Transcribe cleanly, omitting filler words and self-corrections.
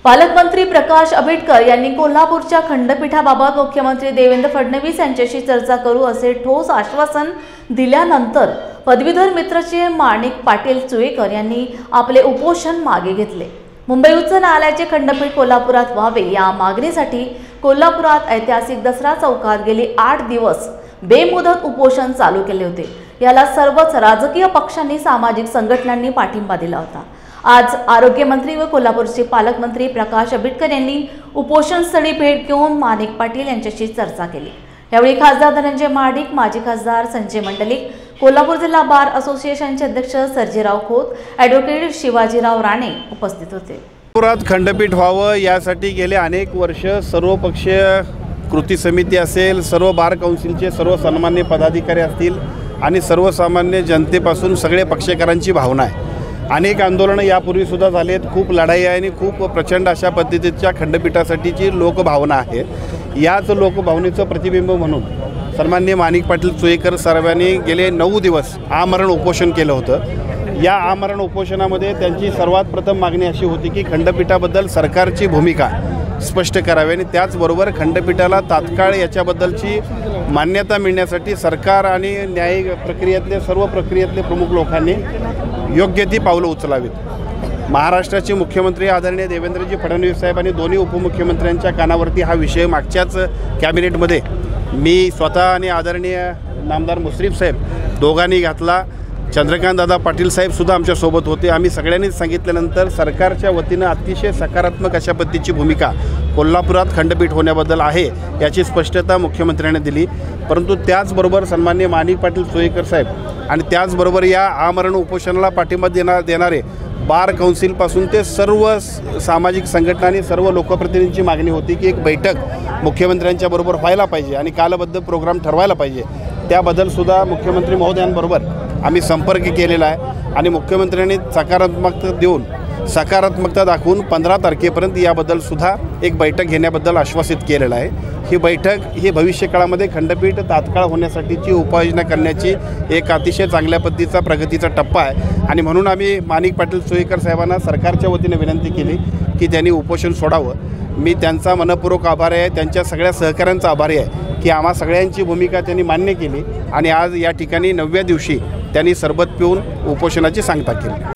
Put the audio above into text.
पालकमंत्री प्रकाश आंबेडकर यांनी कोल्हापूरच्या खंडपीठाबाबत मुख्यमंत्री देवेंद्र फडणवीस यांच्याशी चर्चा करू असे ठोस आश्वासन दिल्यानंतर पदवीधर मित्रचे माणिक पाटील चुईकर यांनी आपले उपोषण मागे घेतले। मुंबई उच्च न्यायालयाचे खंडपीठ कोल्हापुरात व्हावे या मागणीसाठी कोल्हापुरात ऐतिहासिक दसरा चौकात गेली 8 दिवस बेमुदत उपोषण चालू केले होते। याला सर्वच राजकीय पक्षांनी सामाजिक संघटनांनी पाठिंबा दिला होता। आज आरोग्यमंत्री व कोल्हापूरचे पालकमंत्री प्रकाश आंबेडकर यांनी उपोषणस्थळी भेट घेऊन माणिक पाटील यांच्याशी चर्चा केली। यावेळी खासदार धनंजय महाडिक, माजी खासदार संजय मंडलिक, कोल्हापूर जिल्हा बार असोसिएशनचे अध्यक्ष सर्जेराव खोत, ॲडव्होकेट शिवाजीराव राणे उपस्थित होते। कोल्हापुरात खंडपीठ व्हावं यासाठी गेले अनेक वर्ष सर्वपक्षीय कृती समिती असेल, सर्व बार काउन्सिलचे सर्व सन्मान्य पदाधिकारी असतील आणि सर्वसामान्य जनतेपासून सगळे पक्षकारांची भावना आहे। अनेक आंदोलनं यापूर्वी सुद्धा झालेत, खूप लढाई आहे आणि खूप प्रचंड अशा पद्धतीच्या खंडपीठासाठीची लोकभावना आहे। याच लोकभावनेचं प्रतिबिंब म्हणून सन्माननीय माणिक पाटील चुईकर साहेबांनी गेले 9 दिवस आमरण उपोषण केलं होतं। या आमरण उपोषणामध्ये त्यांची सर्वात प्रथम मागणी अशी होती की खंडपीठाबद्दल सरकारची भूमिका स्पष्ट करावी आणि त्याचबरोबर खंडपीठाला तात्काळ याच्याबद्दलची मान्यता मिळण्यासाठी सरकार आणि न्यायिक प्रक्रियेतले सर्व प्रक्रियेतले प्रमुख लोकांनी योग्य ती पावलं उचलावीत। महाराष्ट्राचे मुख्यमंत्री आदरणीय देवेंद्रजी फडणवीस साहेब आणि दोन्ही उपमुख्यमंत्र्यांच्या कानावरती हा विषय मागच्याच कॅबिनेटमध्ये मी स्वतः आणि आदरणीय नामदार मुश्रीफ साहेब दोघांनी घातला। चंद्रकांत दादा पाटील साहेब सुद्धा आमच्यासोबत होते। आम्ही सगळ्यांनीच सांगितल्यानंतर सरकारच्या वतीनं अतिशय सकारात्मक अशा पद्धतीची भूमिका कोल्हापुरात खंडपीठ होण्याबद्दल आहे याची स्पष्टता मुख्यमंत्र्यांनी दिली। परंतु त्याचबरोबर सन्माननीय माणिक पाटील चुईकर साहेब आणि त्याचबरोबर या आमरण उपोषणाला पाठिंबा देणारे बार काउन्सिलपासून ते सर्व सामाजिक संघटनांनी सर्व लोकप्रतिनिधींची मागणी होती की एक बैठक मुख्यमंत्र्यांच्या बरोबर व्हायला पाहिजे आणि कालबद्ध प्रोग्राम ठरवायला पाहिजे। त्याबद्दल सुद्धा मुख्यमंत्री महोदयांबरोबर आम्ही संपर्क केलेला आहे आणि मुख्यमंत्र्यांनी सकारात्मकता दाखवून 15 तारखेपर्यंत याबद्दल सुद्धा एक बैठक घेण्याबद्दल आश्वासित केलेलं आहे। ही बैठक ही भविष्यकाळामध्ये खंडपीठ तात्काळ होण्यासाठीची उपाययोजना करण्याची एक अतिशय चांगल्या पद्धतीचा प्रगतीचा टप्पा आहे आणि म्हणून आम्ही माणिक पाटील चुईकर साहेबांना सरकारच्या वतीने विनंती केली की त्यांनी उपोषण सोडावं। मी त्यांचा मनपूर्वक आभारी आहे, त्यांच्या सगळ्या सहकाऱ्यांचा आभारी आहे की आम्हा सगळ्यांची भूमिका त्यांनी मान्य केली आणि आज या ठिकाणी 9व्या दिवशी त्यांनी सरबत पिऊन उपोषणाची सांगता केली।